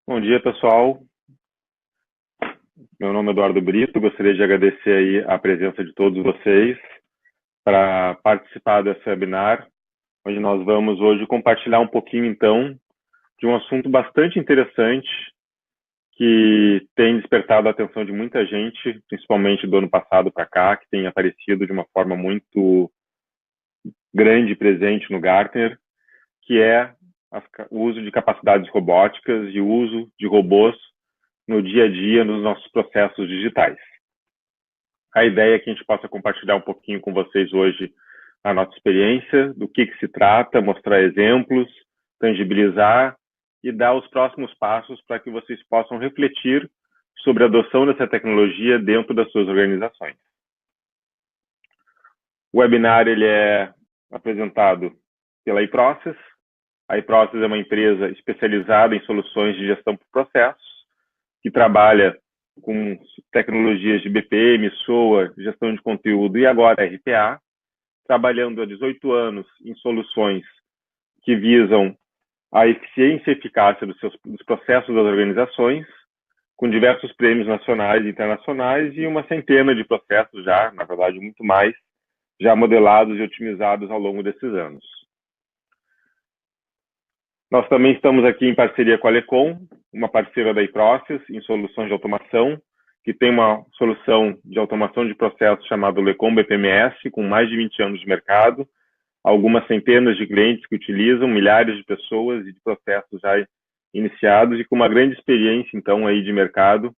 Bom dia, pessoal. Meu nome é Eduardo Brito. Gostaria de agradecer aí a presença de todos vocês para participar desse webinar, onde nós vamos hoje compartilhar um pouquinho, então, de um assunto bastante interessante que tem despertado a atenção de muita gente, principalmente do ano passado para cá, que tem aparecido de uma forma muito grande e presente no Gartner, que é o uso de capacidades robóticas e o uso de robôs no dia a dia nos nossos processos digitais. A ideia é que a gente possa compartilhar um pouquinho com vocês hoje a nossa experiência, do que se trata, mostrar exemplos, tangibilizar e dar os próximos passos para que vocês possam refletir sobre a adoção dessa tecnologia dentro das suas organizações. O webinar ele é apresentado pela iProcess. A iProcess é uma empresa especializada em soluções de gestão por processos, que trabalha com tecnologias de BPM, SOA, gestão de conteúdo e agora RPA, trabalhando há 18 anos em soluções que visam a eficiência e eficácia dos processos das organizações, com diversos prêmios nacionais e internacionais e uma centena de processos já, na verdade muito mais, já modelados e otimizados ao longo desses anos. Nós também estamos aqui em parceria com a Lecom, uma parceira da iProcess em soluções de automação, que tem uma solução de automação de processos chamada Lecom BPMS, com mais de 20 anos de mercado, algumas centenas de clientes que utilizam, milhares de pessoas e de processos já iniciados e com uma grande experiência, então, aí de mercado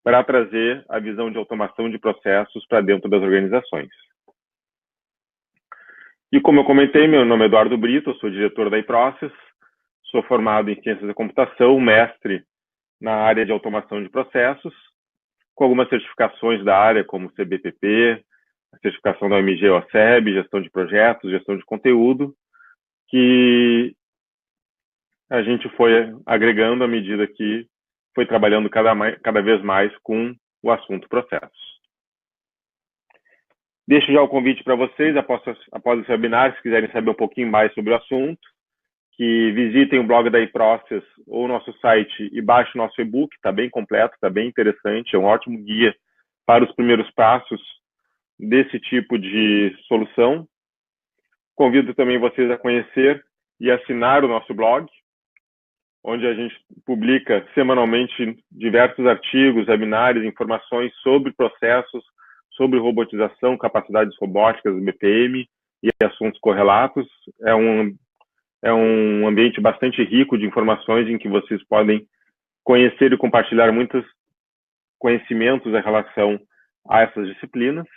para trazer a visão de automação de processos para dentro das organizações. E como eu comentei, meu nome é Eduardo Brito, eu sou diretor da iProcess, sou formado em Ciências da Computação, mestre na área de automação de processos, com algumas certificações da área, como CBPP, a certificação da OMG-OSEB, gestão de projetos, gestão de conteúdo, que a gente foi agregando à medida que foi trabalhando cada vez mais com o assunto processos. Deixo já o convite para vocês, após esse webinar, se quiserem saber um pouquinho mais sobre o assunto, que visitem o blog da iProcess ou o nosso site e baixem o nosso e-book, está bem completo, está bem interessante, é um ótimo guia para os primeiros passos desse tipo de solução. Convido também vocês a conhecer e assinar o nosso blog, onde a gente publica semanalmente diversos artigos, webinários, informações sobre processos, sobre robotização, capacidades robóticas, BPM e assuntos correlatos. É um ambiente bastante rico de informações em que vocês podem conhecer e compartilhar muitos conhecimentos em relação a essas disciplinas.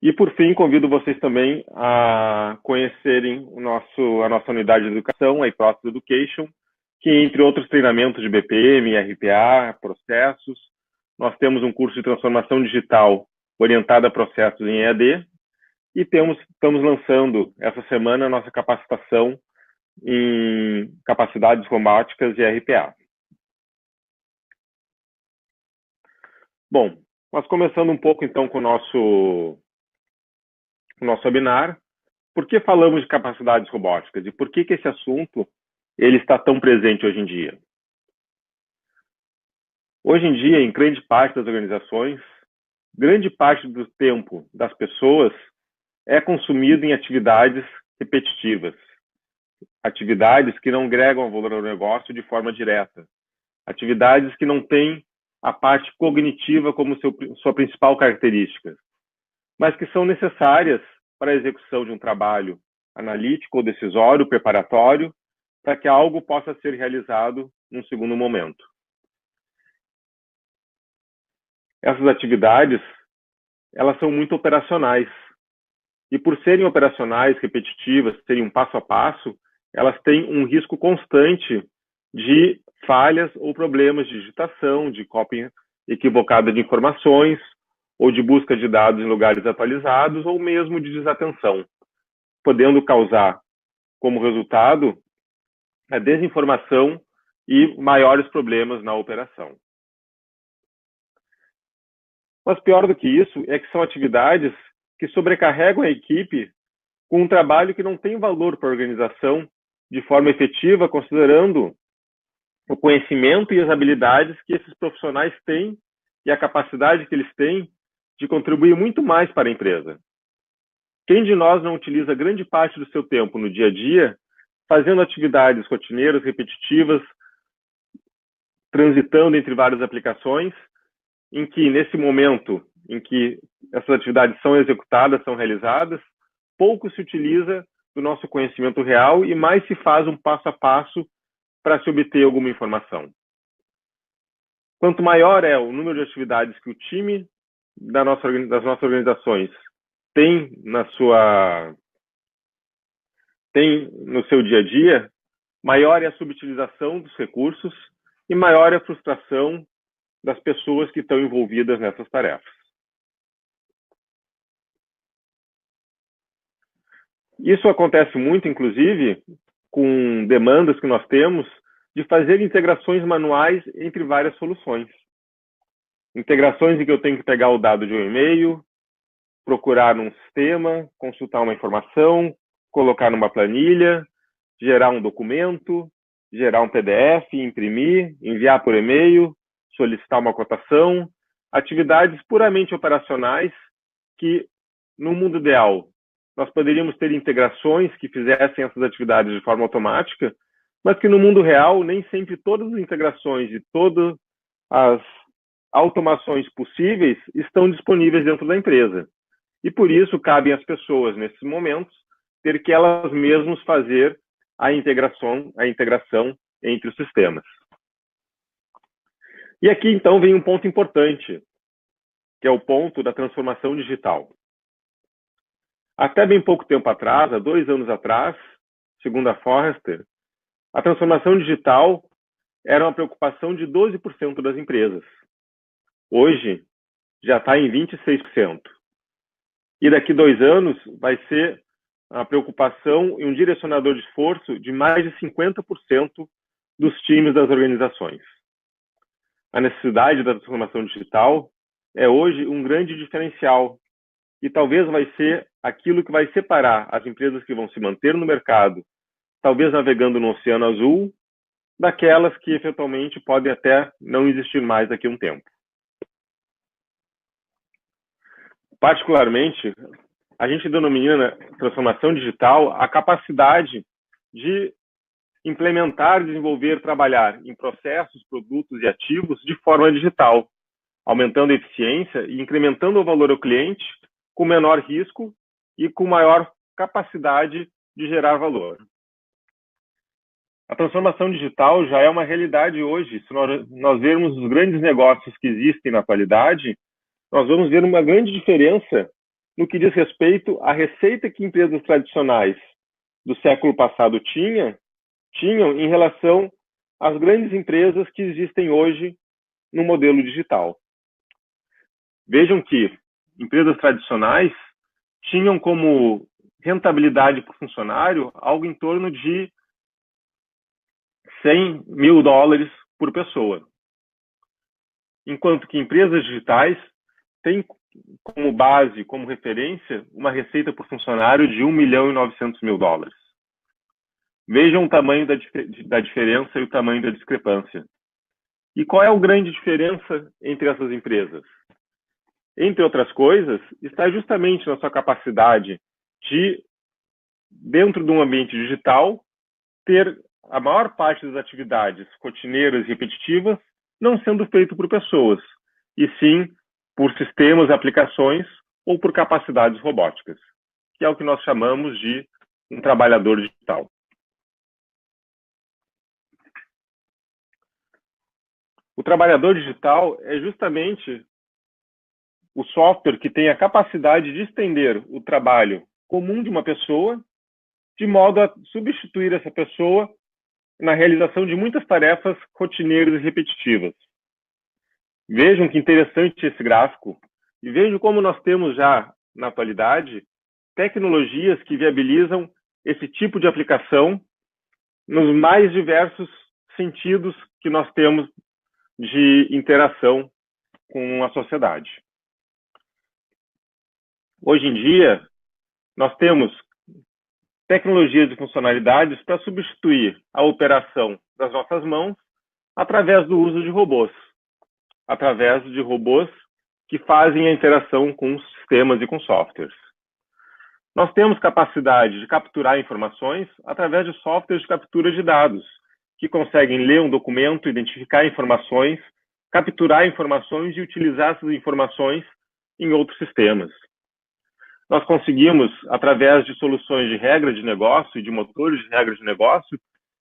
E, por fim, convido vocês também a conhecerem a nossa unidade de educação, a iProcess Education, que, entre outros treinamentos de BPM, RPA, processos, nós temos um curso de transformação digital orientado a processos em EAD e estamos lançando essa semana a nossa capacitação em capacidades robóticas e RPA. Bom, nós começando um pouco então com o nosso webinar. Por que falamos de capacidades robóticas e por que esse assunto ele está tão presente hoje em dia? Hoje em dia, em grande parte das organizações, grande parte do tempo das pessoas é consumido em atividades repetitivas, atividades que não agregam valor ao negócio de forma direta, atividades que não têm a parte cognitiva como sua principal característica, mas que são necessárias para a execução de um trabalho analítico ou decisório, preparatório, para que algo possa ser realizado num segundo momento. Essas atividades, elas são muito operacionais. E por serem operacionais, repetitivas, serem um passo a passo, elas têm um risco constante de falhas ou problemas de digitação, de cópia equivocada de informações, ou de busca de dados em lugares atualizados, ou mesmo de desatenção, podendo causar, como resultado, a desinformação e maiores problemas na operação. Mas pior do que isso é que são atividades que sobrecarregam a equipe com um trabalho que não tem valor para a organização de forma efetiva, considerando o conhecimento e as habilidades que esses profissionais têm e a capacidade que eles têm de contribuir muito mais para a empresa. Quem de nós não utiliza grande parte do seu tempo no dia a dia fazendo atividades rotineiras, repetitivas, transitando entre várias aplicações, em que, nesse momento em que essas atividades são executadas, são realizadas, pouco se utiliza do nosso conhecimento real e mais se faz um passo a passo para se obter alguma informação. Quanto maior é o número de atividades que o time das nossas organizações tem no seu dia a dia, maior é a subutilização dos recursos e maior é a frustração das pessoas que estão envolvidas nessas tarefas. Isso acontece muito, inclusive, com demandas que nós temos de fazer integrações manuais entre várias soluções. Integrações em que eu tenho que pegar o dado de um e-mail, procurar num sistema, consultar uma informação, colocar numa planilha, gerar um documento, gerar um PDF, imprimir, enviar por e-mail, solicitar uma cotação, atividades puramente operacionais que, no mundo ideal, nós poderíamos ter integrações que fizessem essas atividades de forma automática, mas que no mundo real nem sempre todas as integrações e todas as automações possíveis estão disponíveis dentro da empresa. E por isso cabem às pessoas, nesses momentos, ter que elas mesmas fazer a integração entre os sistemas. E aqui, então, vem um ponto importante, que é o ponto da transformação digital. Até bem pouco tempo atrás, há 2 anos atrás, segundo a Forrester, a transformação digital era uma preocupação de 12% das empresas. Hoje, já está em 26%. E daqui 2 anos vai ser a preocupação e um direcionador de esforço de mais de 50% dos times das organizações. A necessidade da transformação digital é hoje um grande diferencial e talvez vai ser aquilo que vai separar as empresas que vão se manter no mercado, talvez navegando no Oceano Azul, daquelas que eventualmente podem até não existir mais daqui a um tempo. Particularmente, a gente denomina transformação digital a capacidade de implementar, desenvolver, trabalhar em processos, produtos e ativos de forma digital, aumentando a eficiência e incrementando o valor ao cliente com menor risco e com maior capacidade de gerar valor. A transformação digital já é uma realidade hoje. Se nós vermos os grandes negócios que existem na atualidade, nós vamos ver uma grande diferença no que diz respeito à receita que empresas tradicionais do século passado tinham em relação às grandes empresas que existem hoje no modelo digital. Vejam que empresas tradicionais tinham como rentabilidade por funcionário algo em torno de $100 mil por pessoa. Enquanto que empresas digitais têm como base, como referência, uma receita por funcionário de $1.900.000. Vejam o tamanho da diferença e o tamanho da discrepância. E qual é a grande diferença entre essas empresas? Entre outras coisas, está justamente na sua capacidade de, dentro de um ambiente digital, ter a maior parte das atividades rotineiras e repetitivas não sendo feito por pessoas, e sim por sistemas, aplicações ou por capacidades robóticas, que é o que nós chamamos de um trabalhador digital. O trabalhador digital é justamente o software que tem a capacidade de estender o trabalho comum de uma pessoa, de modo a substituir essa pessoa na realização de muitas tarefas rotineiras e repetitivas. Vejam que interessante esse gráfico e vejam como nós temos já, na atualidade, tecnologias que viabilizam esse tipo de aplicação nos mais diversos sentidos que nós temos de interação com a sociedade. Hoje em dia, nós temos tecnologias e funcionalidades para substituir a operação das nossas mãos através do uso de robôs. Através de robôs que fazem a interação com sistemas e com softwares. Nós temos capacidade de capturar informações através de softwares de captura de dados, que conseguem ler um documento, identificar informações, capturar informações e utilizar essas informações em outros sistemas. Nós conseguimos, através de soluções de regra de negócio e de motores de regra de negócio,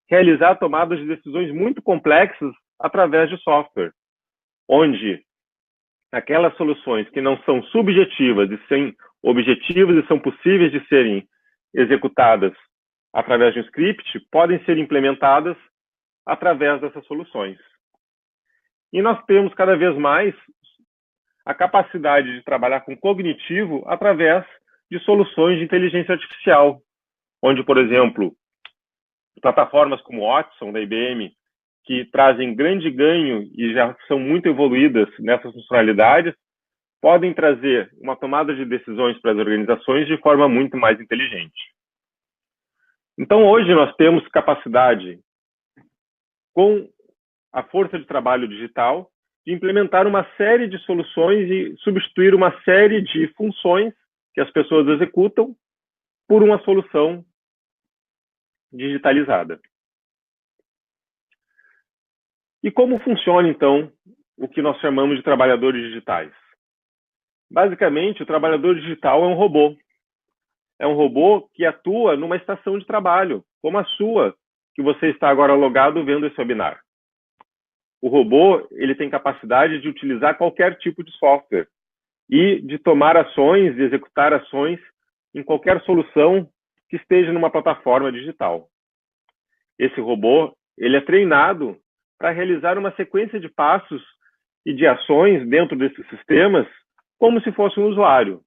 realizar tomadas de decisões muito complexas através de software, onde aquelas soluções que não são subjetivas e sim objetivas e são possíveis de serem executadas através de um script, podem ser implementadas através dessas soluções. E nós temos cada vez mais a capacidade de trabalhar com cognitivo através de soluções de inteligência artificial, onde, por exemplo, plataformas como Watson, da IBM, que trazem grande ganho e já são muito evoluídas nessas funcionalidades, podem trazer uma tomada de decisões para as organizações de forma muito mais inteligente. Então, hoje nós temos capacidade, com a força de trabalho digital, de implementar uma série de soluções e substituir uma série de funções que as pessoas executam por uma solução digitalizada. E como funciona, então, o que nós chamamos de trabalhadores digitais? Basicamente, o trabalhador digital é um robô. É um robô que atua numa estação de trabalho, como a sua, que você está agora logado vendo esse webinar. O robô, ele tem capacidade de utilizar qualquer tipo de software e de tomar ações, de executar ações em qualquer solução que esteja numa plataforma digital. Esse robô, ele é treinado para realizar uma sequência de passos e de ações dentro desses sistemas como se fosse um usuário,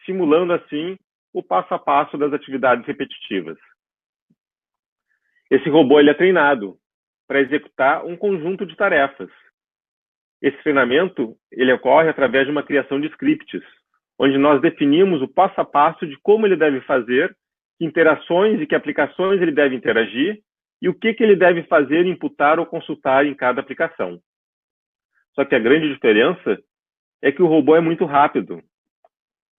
simulando assim o passo a passo das atividades repetitivas. Esse robô, ele é treinado para executar um conjunto de tarefas. Esse treinamento, ele ocorre através de uma criação de scripts, onde nós definimos o passo a passo de como ele deve fazer, que interações e que aplicações ele deve interagir e o que ele deve fazer, imputar ou consultar em cada aplicação. Só que a grande diferença é que o robô é muito rápido.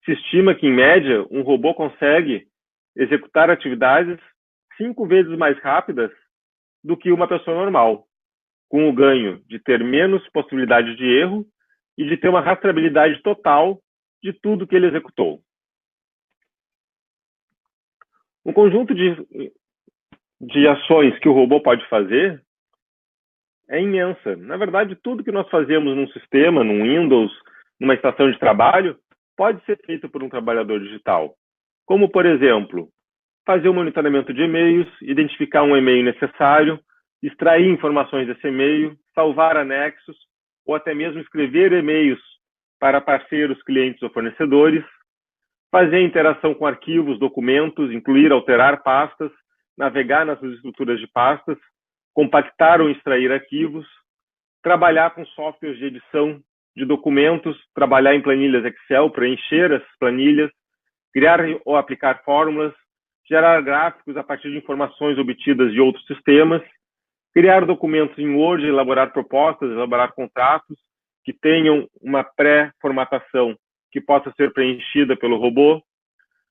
Se estima que, em média, um robô consegue executar atividades 5 vezes mais rápidas do que uma pessoa normal, com o ganho de ter menos possibilidade de erro e de ter uma rastreabilidade total de tudo que ele executou. Um conjunto de ações que o robô pode fazer é imensa. Na verdade, tudo que nós fazemos num sistema, num Windows, numa estação de trabalho, pode ser feito por um trabalhador digital. Como, por exemplo, fazer o monitoramento de e-mails, identificar um e-mail necessário, extrair informações desse e-mail, salvar anexos, ou até mesmo escrever e-mails para parceiros, clientes ou fornecedores, fazer interação com arquivos, documentos, incluir, alterar pastas, navegar nas estruturas de pastas, compactar ou extrair arquivos, trabalhar com softwares de edição de documentos, trabalhar em planilhas Excel, preencher as planilhas, criar ou aplicar fórmulas, gerar gráficos a partir de informações obtidas de outros sistemas, criar documentos em Word, elaborar propostas, elaborar contratos que tenham uma pré-formatação que possa ser preenchida pelo robô,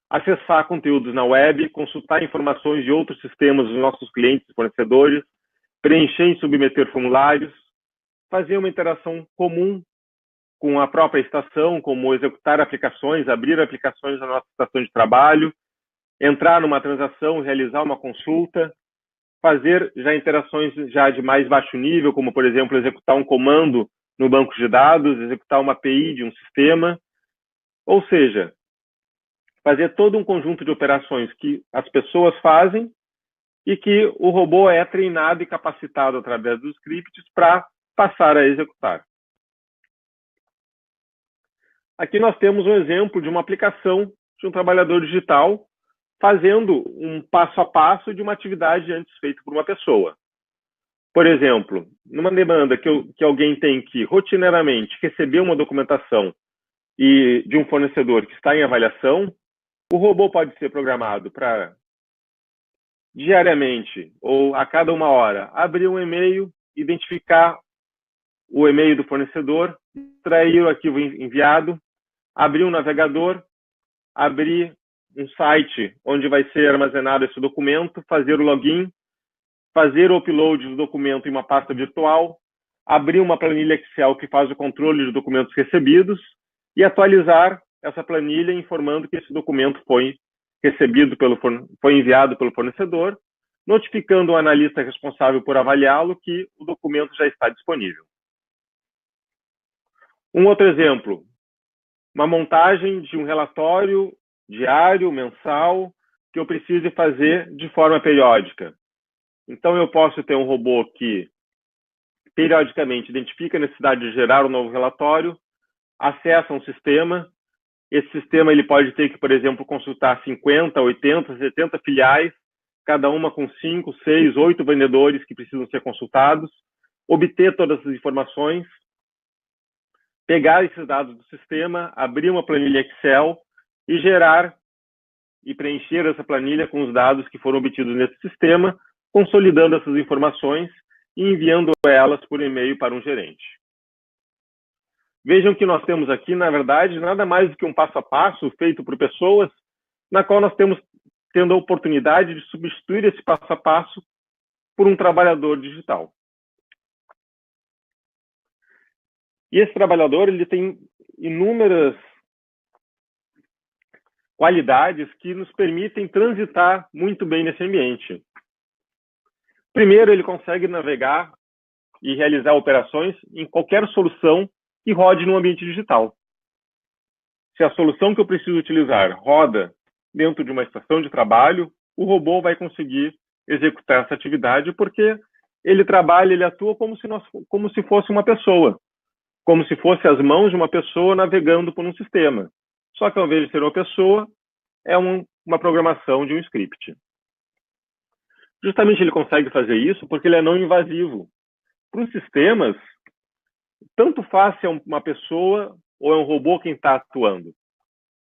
acessar conteúdos na web, consultar informações de outros sistemas dos nossos clientes e fornecedores, preencher e submeter formulários, fazer uma interação comum com a própria estação, como executar aplicações, abrir aplicações na nossa estação de trabalho, entrar numa transação, realizar uma consulta, fazer já interações já de mais baixo nível, como, por exemplo, executar um comando no banco de dados, executar uma API de um sistema, ou seja, fazer todo um conjunto de operações que as pessoas fazem e que o robô é treinado e capacitado através dos scripts para passar a executar. Aqui nós temos um exemplo de uma aplicação de um trabalhador digital fazendo um passo a passo de uma atividade antes feita por uma pessoa. Por exemplo, numa demanda que alguém tem que rotineiramente receber uma documentação e de um fornecedor que está em avaliação, o robô pode ser programado para diariamente ou a cada 1 hora abrir um e-mail identificar o e-mail do fornecedor, extrair o arquivo enviado, abrir um navegador, abrir um site onde vai ser armazenado esse documento, fazer o login, fazer o upload do documento em uma pasta virtual, abrir uma planilha Excel que faz o controle de documentos recebidos e atualizar essa planilha informando que esse documento foi enviado pelo fornecedor, notificando o analista responsável por avaliá-lo que o documento já está disponível. Um outro exemplo, uma montagem de um relatório diário, mensal, que eu precise fazer de forma periódica. Então, eu posso ter um robô que, periodicamente, identifica a necessidade de gerar um novo relatório, acessa um sistema. Esse sistema ele pode ter que, por exemplo, consultar 50, 80, 70 filiais, cada uma com 5, 6, 8 vendedores que precisam ser consultados, obter todas as informações, pegar esses dados do sistema, abrir uma planilha Excel e gerar e preencher essa planilha com os dados que foram obtidos nesse sistema, consolidando essas informações e enviando elas por e-mail para um gerente. Vejam que nós temos aqui, na verdade, nada mais do que um passo a passo feito por pessoas, na qual nós temos tendo a oportunidade de substituir esse passo a passo por um trabalhador digital. E esse trabalhador ele tem inúmeras qualidades que nos permitem transitar muito bem nesse ambiente. Primeiro, ele consegue navegar e realizar operações em qualquer solução que rode no ambiente digital. Se a solução que eu preciso utilizar roda dentro de uma estação de trabalho, o robô vai conseguir executar essa atividade porque ele trabalha, ele atua como se fosse uma pessoa, como se fosse as mãos de uma pessoa navegando por um sistema. Só que ao invés de ser uma pessoa, é uma programação de um script. Justamente ele consegue fazer isso porque ele é não invasivo. Para os sistemas, tanto faz se é uma pessoa ou é um robô quem está atuando.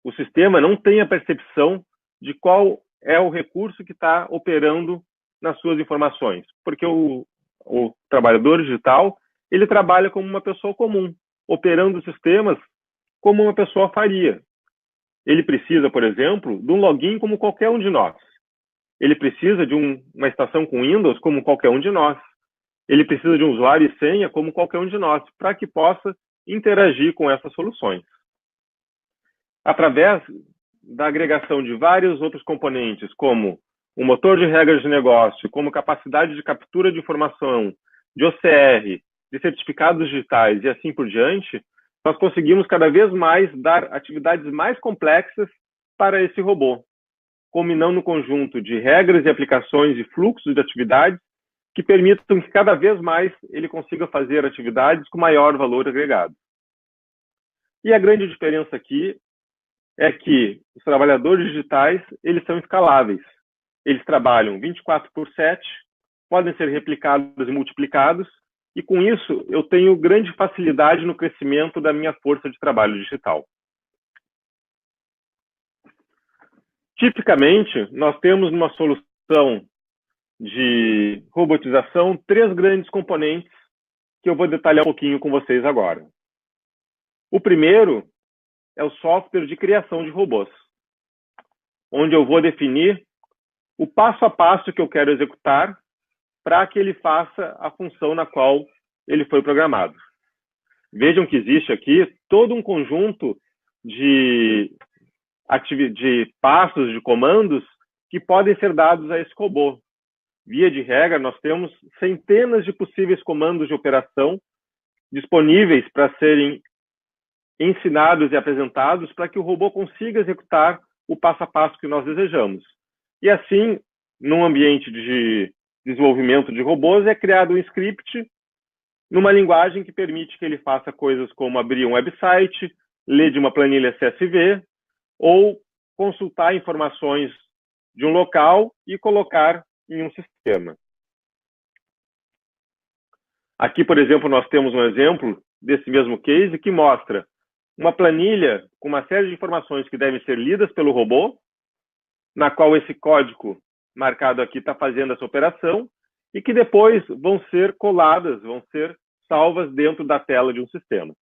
O sistema não tem a percepção de qual é o recurso que está operando nas suas informações, porque o trabalhador digital ele trabalha como uma pessoa comum, operando sistemas como uma pessoa faria. Ele precisa, por exemplo, de um login como qualquer um de nós. Ele precisa de uma estação com Windows como qualquer um de nós. Ele precisa de um usuário e senha como qualquer um de nós, para que possa interagir com essas soluções. Através da agregação de vários outros componentes, como o motor de regras de negócio, como capacidade de captura de informação, de OCR, de certificados digitais e assim por diante, nós conseguimos cada vez mais dar atividades mais complexas para esse robô, combinando um conjunto de regras e aplicações e fluxos de atividades que permitam que cada vez mais ele consiga fazer atividades com maior valor agregado. E a grande diferença aqui é que os trabalhadores digitais, eles são escaláveis. Eles trabalham 24/7, podem ser replicados e multiplicados, e com isso eu tenho grande facilidade no crescimento da minha força de trabalho digital. Tipicamente, nós temos numa solução de robotização 3 grandes componentes que eu vou detalhar um pouquinho com vocês agora. O primeiro é o software de criação de robôs, onde eu vou definir o passo a passo que eu quero executar para que ele faça a função na qual ele foi programado. Vejam que existe aqui todo um conjunto de passos, de comandos que podem ser dados a esse robô. Via de regra, nós temos centenas de possíveis comandos de operação disponíveis para serem ensinados e apresentados para que o robô consiga executar o passo a passo que nós desejamos. E assim, num ambiente de desenvolvimento de robôs, é criado um script numa linguagem que permite que ele faça coisas como abrir um website, ler de uma planilha CSV, ou consultar informações de um local e colocar em um sistema. Aqui, por exemplo, nós temos um exemplo desse mesmo case que mostra uma planilha com uma série de informações que devem ser lidas pelo robô, na qual esse código marcado aqui está fazendo essa operação, e que depois vão ser coladas, vão ser salvas dentro da tela de um sistema.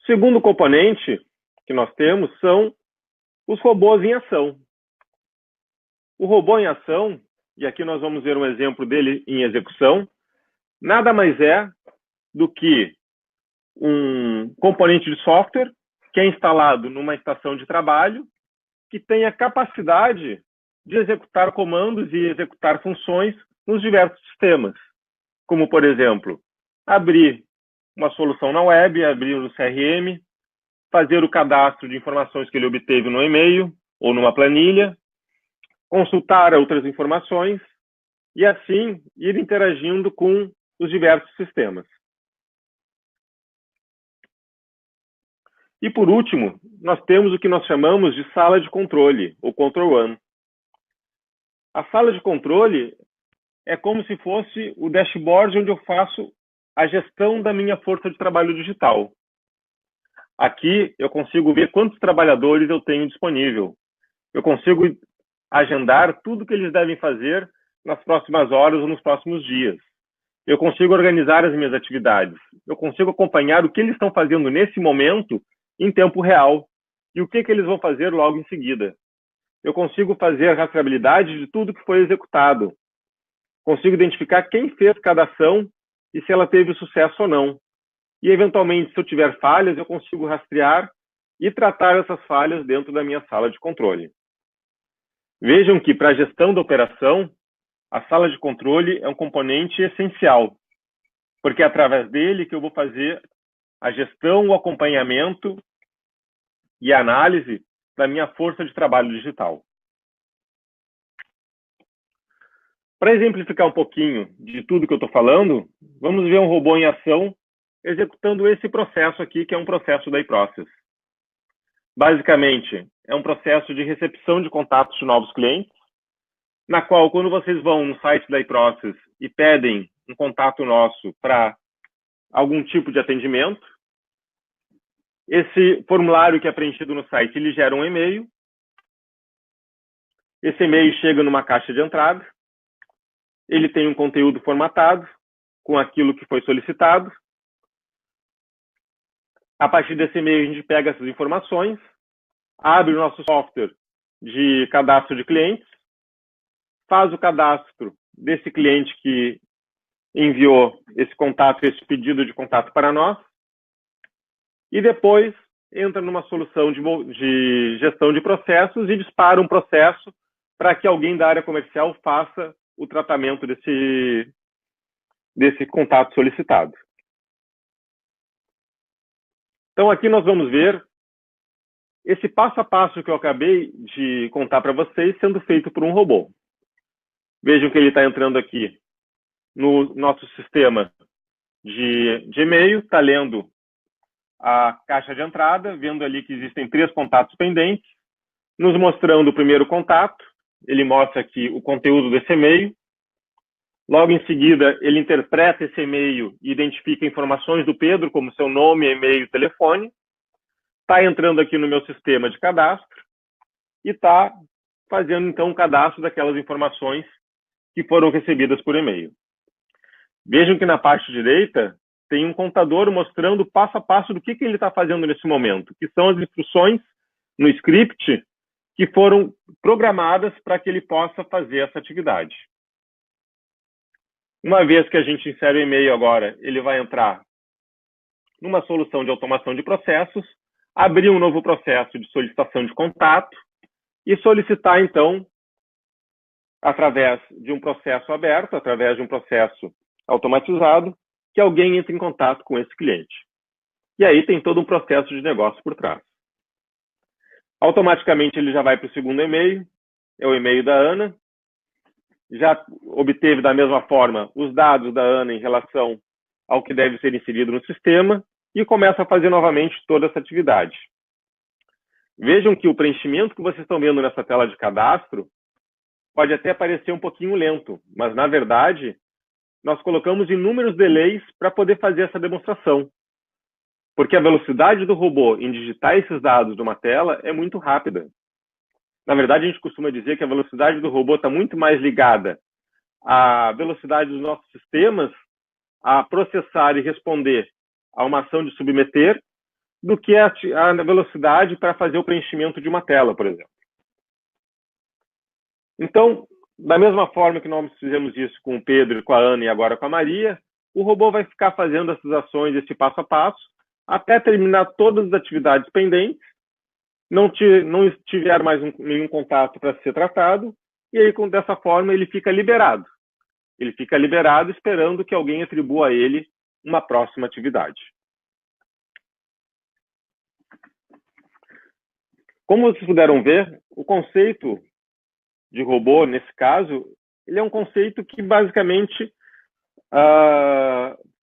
O segundo componente que nós temos são os robôs em ação. O robô em ação, e aqui nós vamos ver um exemplo dele em execução, nada mais é do que um componente de software que é instalado numa estação de trabalho que tem a capacidade de executar comandos e executar funções nos diversos sistemas, como, por exemplo, abrir uma solução na web, abrir no CRM, fazer o cadastro de informações que ele obteve no e-mail ou numa planilha, consultar outras informações e, assim, ir interagindo com os diversos sistemas. E, por último, nós temos o que nós chamamos de sala de controle, ou Control One. A sala de controle é como se fosse o dashboard onde eu faço a gestão da minha força de trabalho digital. Aqui eu consigo ver quantos trabalhadores eu tenho disponível. Eu consigo agendar tudo que eles devem fazer nas próximas horas ou nos próximos dias. Eu consigo organizar as minhas atividades. Eu consigo acompanhar o que eles estão fazendo nesse momento em tempo real e o que eles vão fazer logo em seguida. Eu consigo fazer a rastreabilidade de tudo que foi executado. Consigo identificar quem fez cada ação e se ela teve sucesso ou não. E, eventualmente, se eu tiver falhas, eu consigo rastrear e tratar essas falhas dentro da minha sala de controle. Vejam que, para a gestão da operação, a sala de controle é um componente essencial, porque é através dele que eu vou fazer a gestão, o acompanhamento e a análise da minha força de trabalho digital. Para exemplificar um pouquinho de tudo que eu estou falando, vamos ver um robô em ação executando esse processo aqui, que é um processo da iProcess. Basicamente, é um processo de recepção de contatos de novos clientes, na qual, quando vocês vão no site da iProcess e pedem um contato nosso para algum tipo de atendimento, esse formulário que é preenchido no site, ele gera um e-mail. Esse e-mail chega numa caixa de entrada. Ele tem um conteúdo formatado com aquilo que foi solicitado. A partir desse e-mail, a gente pega essas informações, abre o nosso software de cadastro de clientes, faz o cadastro desse cliente que enviou esse contato, esse pedido de contato para nós, e depois entra numa solução de gestão de processos e dispara um processo para que alguém da área comercial faça o tratamento desse contato solicitado. Então, aqui nós vamos ver esse passo a passo que eu acabei de contar para vocês sendo feito por um robô. Vejam que ele está entrando aqui no nosso sistema de e-mail, está lendo a caixa de entrada, vendo ali que existem 3 contatos pendentes, nos mostrando o primeiro contato. Ele mostra aqui o conteúdo desse e-mail. Logo em seguida, ele interpreta esse e-mail e identifica informações do Pedro, como seu nome, e-mail e telefone. Está entrando aqui no meu sistema de cadastro e está fazendo, então, o cadastro daquelas informações que foram recebidas por e-mail. Vejam que na parte direita tem um contador mostrando passo a passo do que ele está fazendo nesse momento, que são as instruções no script que foram programadas para que ele possa fazer essa atividade. Uma vez que a gente insere o e-mail agora, ele vai entrar numa solução de automação de processos, abrir um novo processo de solicitação de contato e solicitar, então, através de um processo aberto, através de um processo automatizado, que alguém entre em contato com esse cliente. E aí tem todo um processo de negócio por trás. Automaticamente ele já vai para o segundo e-mail, é o e-mail da Ana. Já obteve da mesma forma os dados da Ana em relação ao que deve ser inserido no sistema e começa a fazer novamente toda essa atividade. Vejam que o preenchimento que vocês estão vendo nessa tela de cadastro pode até parecer um pouquinho lento, mas na verdade nós colocamos inúmeros delays para poder fazer essa demonstração. Porque a velocidade do robô em digitar esses dados numa tela é muito rápida. Na verdade, a gente costuma dizer que a velocidade do robô está muito mais ligada à velocidade dos nossos sistemas a processar e responder a uma ação de submeter do que a velocidade para fazer o preenchimento de uma tela, por exemplo. Então, da mesma forma que nós fizemos isso com o Pedro, com a Ana e agora com a Maria, o robô vai ficar fazendo essas ações, esse passo a passo, até terminar todas as atividades pendentes, não tiver mais nenhum contato para ser tratado, e aí, dessa forma, ele fica liberado. Ele fica liberado esperando que alguém atribua a ele uma próxima atividade. Como vocês puderam ver, o conceito de robô, nesse caso, ele é um conceito que basicamente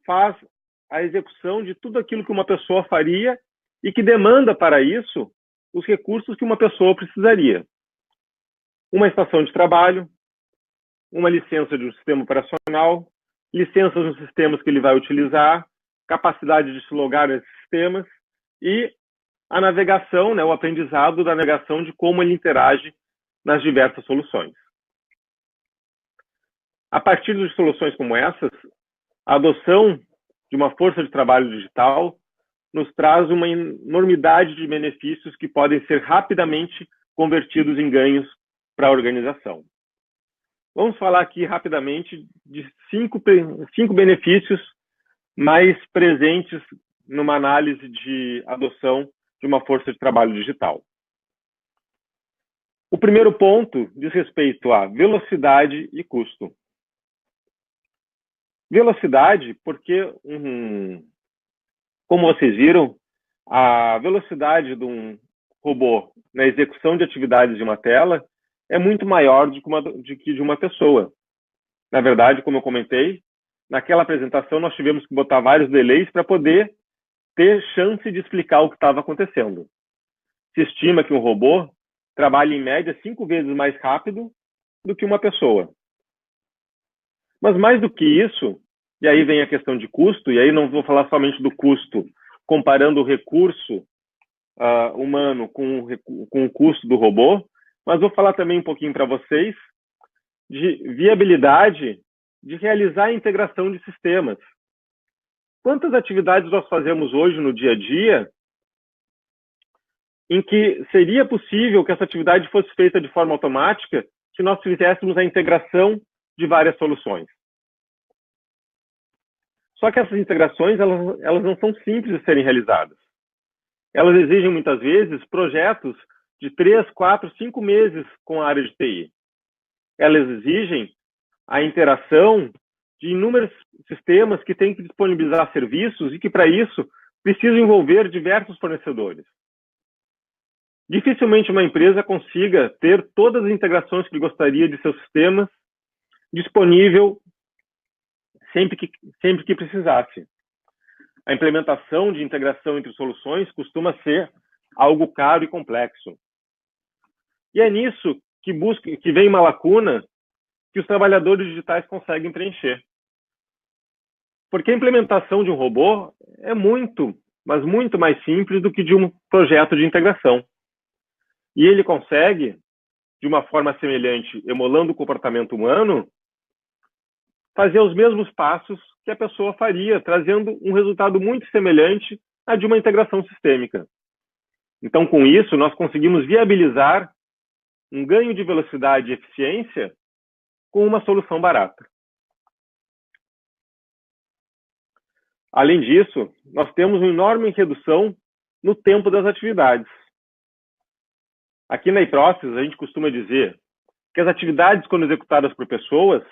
faz a execução de tudo aquilo que uma pessoa faria e que demanda para isso os recursos que uma pessoa precisaria. Uma estação de trabalho, uma licença de um sistema operacional, licenças nos sistemas que ele vai utilizar, capacidade de se logar nesses sistemas e a navegação, o aprendizado da navegação de como ele interage nas diversas soluções. A partir de soluções como essas, a adoção de uma força de trabalho digital nos traz uma enormidade de benefícios que podem ser rapidamente convertidos em ganhos para a organização. Vamos falar aqui rapidamente de cinco benefícios mais presentes numa análise de adoção de uma força de trabalho digital. O primeiro ponto diz respeito a velocidade e custo. Velocidade, porque, como vocês viram, a velocidade de um robô na execução de atividades de uma tela é muito maior do que de uma pessoa. Na verdade, como eu comentei, naquela apresentação nós tivemos que botar vários delays para poder ter chance de explicar o que estava acontecendo. Se estima que um robô trabalha em média 5 vezes mais rápido do que uma pessoa. Mas mais do que isso, e aí vem a questão de custo, e aí não vou falar somente do custo, comparando o recurso humano com o custo do robô, mas vou falar também um pouquinho para vocês de viabilidade de realizar a integração de sistemas. Quantas atividades nós fazemos hoje no dia a dia em que seria possível que essa atividade fosse feita de forma automática se nós fizéssemos a integração de várias soluções? Só que essas integrações elas não são simples de serem realizadas. Elas exigem, muitas vezes, projetos de 3, 4, 5 meses com a área de TI. Elas exigem a interação de inúmeros sistemas que têm que disponibilizar serviços e que, para isso, precisam envolver diversos fornecedores. Dificilmente uma empresa consiga ter todas as integrações que gostaria de seus sistemas disponível sempre que precisasse. A implementação de integração entre soluções costuma ser algo caro e complexo. E é nisso que vem uma lacuna que os trabalhadores digitais conseguem preencher. Porque a implementação de um robô é muito, mas muito mais simples do que de um projeto de integração. E ele consegue, de uma forma semelhante, emulando o comportamento humano, fazer os mesmos passos que a pessoa faria, trazendo um resultado muito semelhante a de uma integração sistêmica. Então, com isso, nós conseguimos viabilizar um ganho de velocidade e eficiência com uma solução barata. Além disso, nós temos uma enorme redução no tempo das atividades. Aqui na iProcess, a gente costuma dizer que as atividades, quando executadas por pessoas,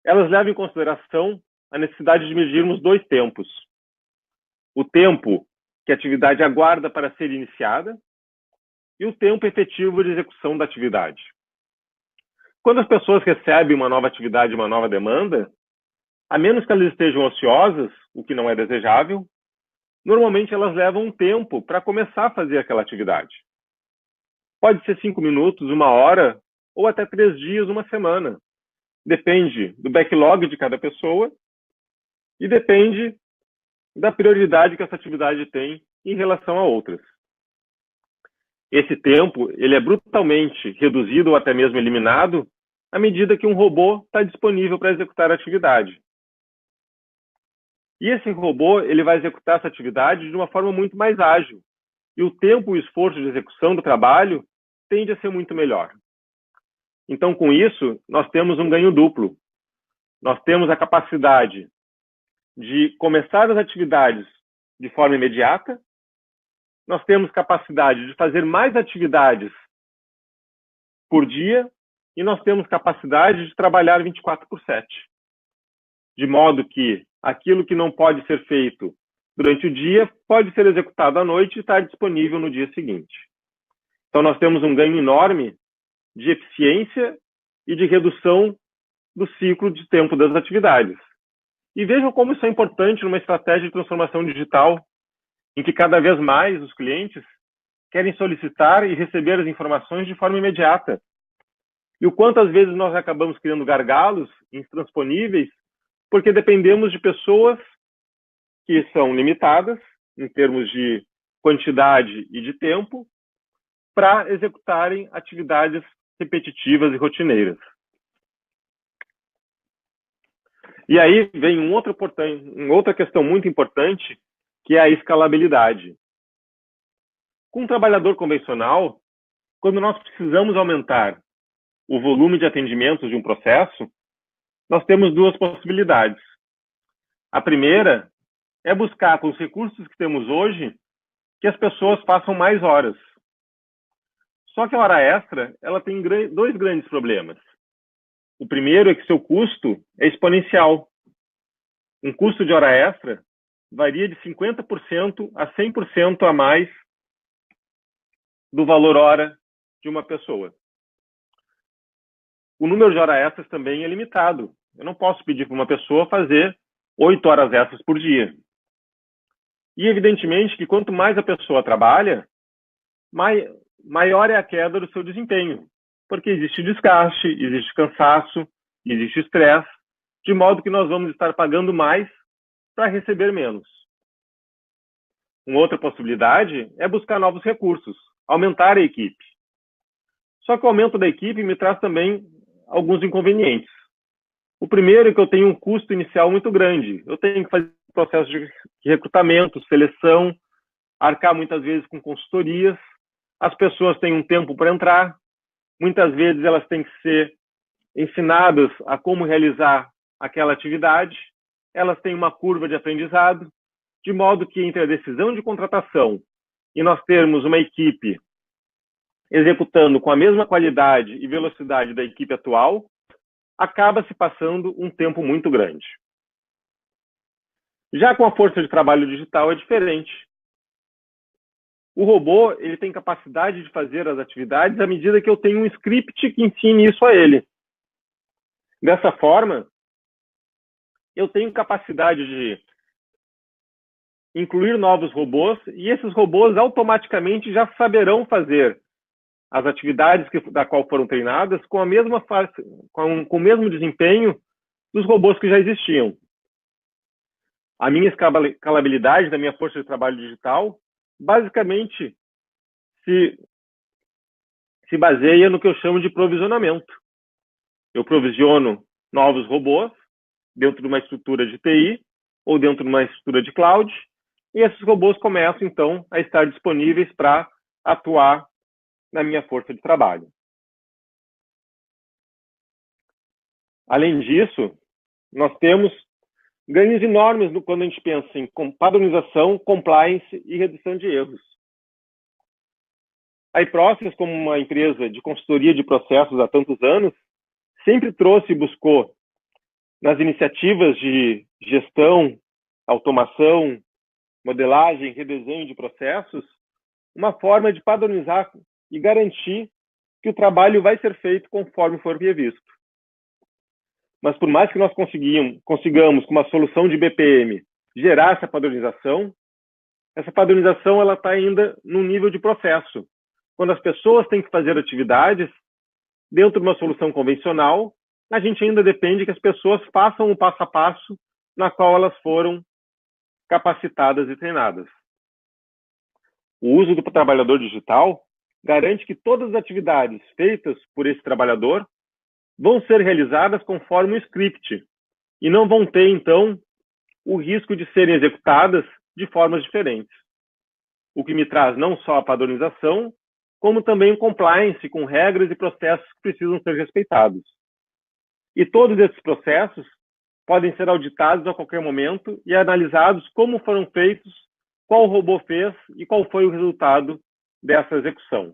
elas levam em consideração a necessidade de medirmos 2 tempos. O tempo que a atividade aguarda para ser iniciada e o tempo efetivo de execução da atividade. Quando as pessoas recebem uma nova atividade, uma nova demanda, a menos que elas estejam ociosas, o que não é desejável, normalmente elas levam um tempo para começar a fazer aquela atividade. Pode ser 5 minutos, 1 hora, ou até 3 dias, 1 semana. Depende do backlog de cada pessoa e depende da prioridade que essa atividade tem em relação a outras. Esse tempo ele é brutalmente reduzido ou até mesmo eliminado à medida que um robô está disponível para executar a atividade. E esse robô ele vai executar essa atividade de uma forma muito mais ágil. E o tempo e o esforço de execução do trabalho tende a ser muito melhor. Então, com isso, nós temos um ganho duplo. Nós temos a capacidade de começar as atividades de forma imediata, nós temos capacidade de fazer mais atividades por dia e nós temos capacidade de trabalhar 24/7. De modo que aquilo que não pode ser feito durante o dia pode ser executado à noite e estar disponível no dia seguinte. Então, nós temos um ganho enorme de eficiência e de redução do ciclo de tempo das atividades. E vejam como isso é importante numa estratégia de transformação digital, em que cada vez mais os clientes querem solicitar e receber as informações de forma imediata. E o quanto às vezes nós acabamos criando gargalos intransponíveis, porque dependemos de pessoas que são limitadas em termos de quantidade e de tempo para executarem atividades repetitivas e rotineiras. E aí vem outra questão muito importante, que é a escalabilidade. Com um trabalhador convencional, quando nós precisamos aumentar o volume de atendimentos de um processo, nós temos duas possibilidades. A primeira é buscar, com os recursos que temos hoje, que as pessoas façam mais horas. Só que a hora extra, ela tem dois grandes problemas. O primeiro é que seu custo é exponencial. Um custo de hora extra varia de 50% a 100% a mais do valor hora de uma pessoa. O número de horas extras também é limitado. Eu não posso pedir para uma pessoa fazer 8 horas extras por dia. E, evidentemente, que quanto mais a pessoa trabalha, maior é a queda do seu desempenho. Porque existe desgaste, existe cansaço, existe estresse, de modo que nós vamos estar pagando mais para receber menos. Uma outra possibilidade é buscar novos recursos, aumentar a equipe. Só que o aumento da equipe me traz também alguns inconvenientes. O primeiro é que eu tenho um custo inicial muito grande. Eu tenho que fazer processo de recrutamento, seleção, arcar muitas vezes com consultorias. As pessoas têm um tempo para entrar. Muitas vezes elas têm que ser ensinadas a como realizar aquela atividade. Elas têm uma curva de aprendizado, de modo que entre a decisão de contratação e nós termos uma equipe executando com a mesma qualidade e velocidade da equipe atual, acaba se passando um tempo muito grande. Já com a força de trabalho digital é diferente. O robô ele tem capacidade de fazer as atividades à medida que eu tenho um script que ensine isso a ele. Dessa forma, eu tenho capacidade de incluir novos robôs e esses robôs automaticamente já saberão fazer as atividades da qual foram treinadas com a mesma com o mesmo desempenho dos robôs que já existiam. A minha escalabilidade da minha força de trabalho digital basicamente se baseia no que eu chamo de provisionamento. Eu provisiono novos robôs dentro de uma estrutura de TI ou dentro de uma estrutura de cloud, e esses robôs começam, então, a estar disponíveis para atuar na minha força de trabalho. Além disso, nós temos ganhos enormes quando a gente pensa em padronização, compliance e redução de erros. A iProcess, como uma empresa de consultoria de processos há tantos anos, sempre trouxe e buscou, nas iniciativas de gestão, automação, modelagem, redesenho de processos, uma forma de padronizar e garantir que o trabalho vai ser feito conforme for previsto. Mas por mais que nós consigamos, com uma solução de BPM, gerar essa padronização ela está ainda no nível de processo. Quando as pessoas têm que fazer atividades dentro de uma solução convencional, a gente ainda depende que as pessoas façam o passo a passo na qual elas foram capacitadas e treinadas. O uso do trabalhador digital garante que todas as atividades feitas por esse trabalhador vão ser realizadas conforme o script e não vão ter, então, o risco de serem executadas de formas diferentes. O que me traz não só a padronização, como também o compliance com regras e processos que precisam ser respeitados. E todos esses processos podem ser auditados a qualquer momento e analisados como foram feitos, qual o robô fez e qual foi o resultado dessa execução.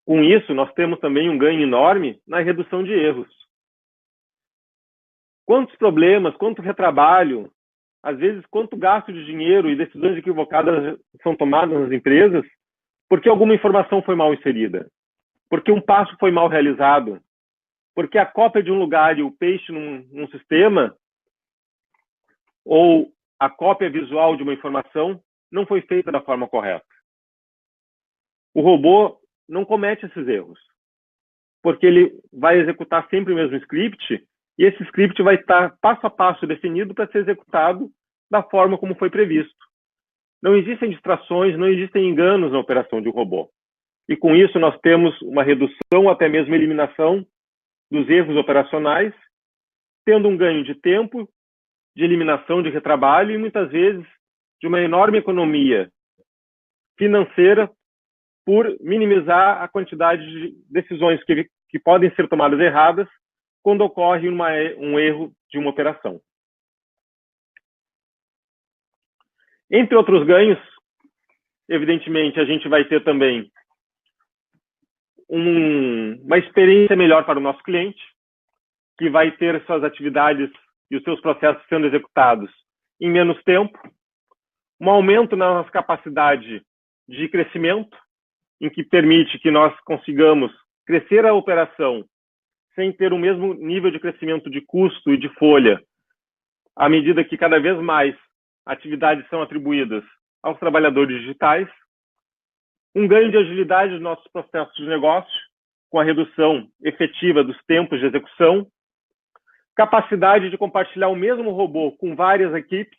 Com isso, nós temos também um ganho enorme na redução de erros. Quantos problemas, quanto retrabalho, às vezes quanto gasto de dinheiro e decisões equivocadas são tomadas nas empresas porque alguma informação foi mal inserida, porque um passo foi mal realizado, porque a cópia de um lugar e o paste num sistema, ou a cópia visual de uma informação não foi feita da forma correta. O robô não comete esses erros, porque ele vai executar sempre o mesmo script, e esse script vai estar passo a passo definido para ser executado da forma como foi previsto. Não existem distrações, não existem enganos na operação de um robô. E com isso nós temos uma redução, até mesmo eliminação dos erros operacionais, tendo um ganho de tempo, de eliminação de retrabalho e muitas vezes de uma enorme economia financeira por minimizar a quantidade de decisões que podem ser tomadas erradas quando ocorre um erro de uma operação. Entre outros ganhos, evidentemente, a gente vai ter também uma experiência melhor para o nosso cliente, que vai ter suas atividades e os seus processos sendo executados em menos tempo, um aumento na nossa capacidade de crescimento, em que permite que nós consigamos crescer a operação sem ter o mesmo nível de crescimento de custo e de folha, à medida que cada vez mais atividades são atribuídas aos trabalhadores digitais, um ganho de agilidade dos nossos processos de negócio, com a redução efetiva dos tempos de execução, capacidade de compartilhar o mesmo robô com várias equipes.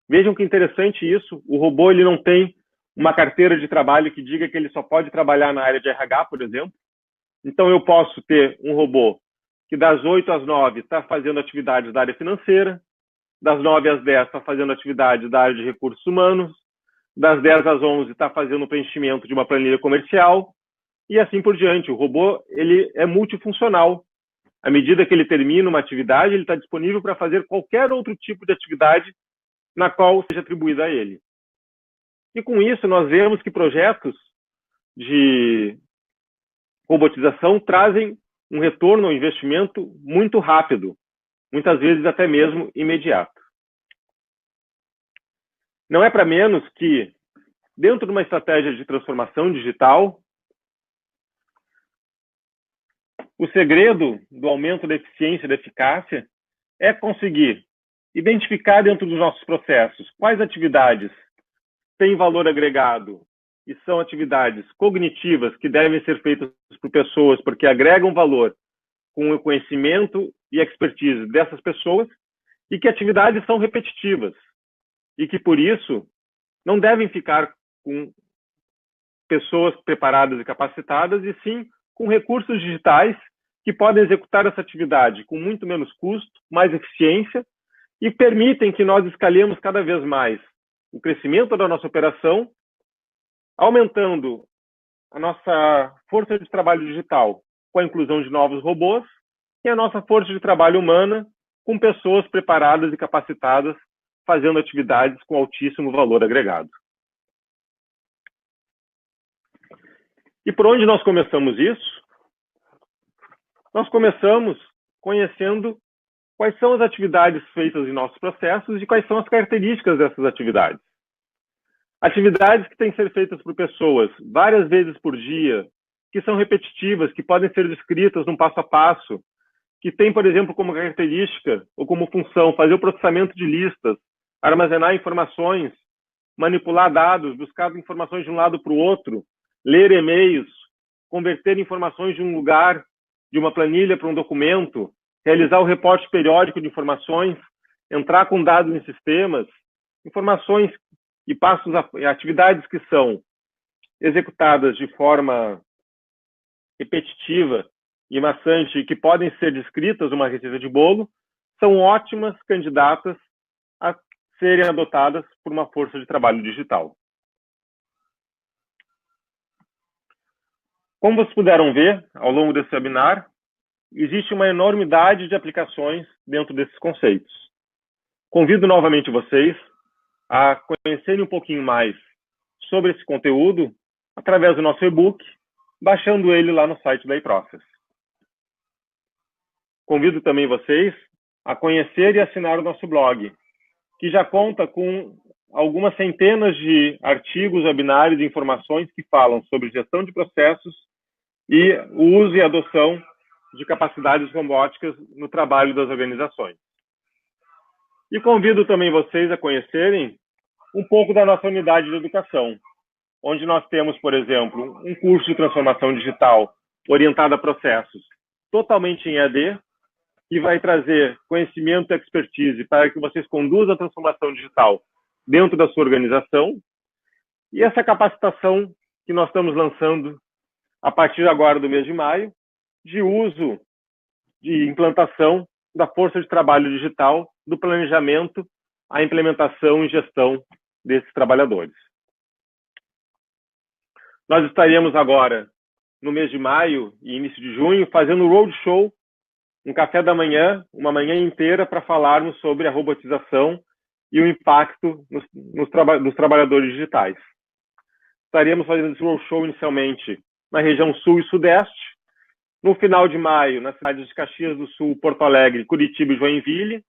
Vejam que interessante isso, o robô ele não tem uma carteira de trabalho que diga que ele só pode trabalhar na área de RH, por exemplo. Então eu posso ter um robô que das 8 às 9 está fazendo atividades da área financeira, das 9 às 10 está fazendo atividades da área de recursos humanos, das 10 às 11 está fazendo o preenchimento de uma planilha comercial, e assim por diante. O robô ele é multifuncional. À medida que ele termina uma atividade, ele está disponível para fazer qualquer outro tipo de atividade na qual seja atribuída a ele. E com isso, nós vemos que projetos de robotização trazem um retorno ao investimento muito rápido, muitas vezes até mesmo imediato. Não é para menos que, dentro de uma estratégia de transformação digital, o segredo do aumento da eficiência e da eficácia é conseguir identificar dentro dos nossos processos quais atividades têm valor agregado e são atividades cognitivas que devem ser feitas por pessoas porque agregam valor com o conhecimento e expertise dessas pessoas, e que atividades são repetitivas e que, por isso, não devem ficar com pessoas preparadas e capacitadas, e sim com recursos digitais que podem executar essa atividade com muito menos custo, mais eficiência, e permitem que nós escalemos cada vez mais o crescimento da nossa operação, aumentando a nossa força de trabalho digital com a inclusão de novos robôs e a nossa força de trabalho humana com pessoas preparadas e capacitadas fazendo atividades com altíssimo valor agregado. E por onde nós começamos isso? Nós começamos conhecendo quais são as atividades feitas em nossos processos e quais são as características dessas atividades. Atividades que têm que ser feitas por pessoas várias vezes por dia, que são repetitivas, que podem ser descritas num passo a passo, que tem, por exemplo, como característica ou como função fazer o processamento de listas, armazenar informações, manipular dados, buscar informações de um lado para o outro, ler e-mails, converter informações de um lugar, de uma planilha para um documento, realizar o reporte periódico de informações, entrar com dados em sistemas, informações e passos, atividades que são executadas de forma repetitiva e maçante e que podem ser descritas numa receita de bolo, são ótimas candidatas a serem adotadas por uma força de trabalho digital. Como vocês puderam ver ao longo desse webinar, existe uma enormidade de aplicações dentro desses conceitos. Convido novamente vocês a conhecerem um pouquinho mais sobre esse conteúdo através do nosso e-book, baixando ele lá no site da iProcess. Convido também vocês a conhecer e assinar o nosso blog, que já conta com algumas centenas de artigos, webinários e informações que falam sobre gestão de processos e o uso e adoção de capacidades robóticas no trabalho das organizações. E convido também vocês a conhecerem um pouco da nossa unidade de educação, onde nós temos, por exemplo, um curso de transformação digital orientado a processos totalmente em EAD, que vai trazer conhecimento e expertise para que vocês conduzam a transformação digital dentro da sua organização. E essa capacitação que nós estamos lançando a partir agora do mês de maio, de uso, de implantação da força de trabalho digital, do planejamento, à implementação e gestão desses trabalhadores. Nós estaremos agora, no mês de maio e início de junho, fazendo um roadshow, um café da manhã, uma manhã inteira, para falarmos sobre a robotização e o impacto dos trabalhadores digitais. Estaremos fazendo esse roadshow inicialmente na região sul e sudeste, no final de maio, nas cidades de Caxias do Sul, Porto Alegre, Curitiba e Joinville,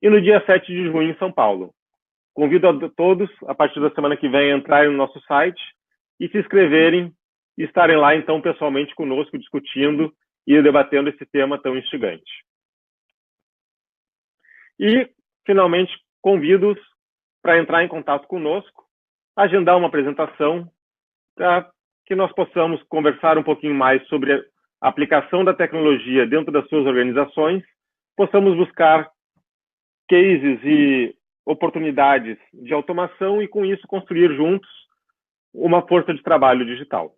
e no dia 7 de junho em São Paulo. Convido a todos, a partir da semana que vem, a entrarem no nosso site e se inscreverem e estarem lá, então, pessoalmente conosco, discutindo e debatendo esse tema tão instigante. E, finalmente, convido-os para entrar em contato conosco, agendar uma apresentação para que nós possamos conversar um pouquinho mais sobre a aplicação da tecnologia dentro das suas organizações, possamos buscar cases e oportunidades de automação e, com isso, construir juntos uma força de trabalho digital.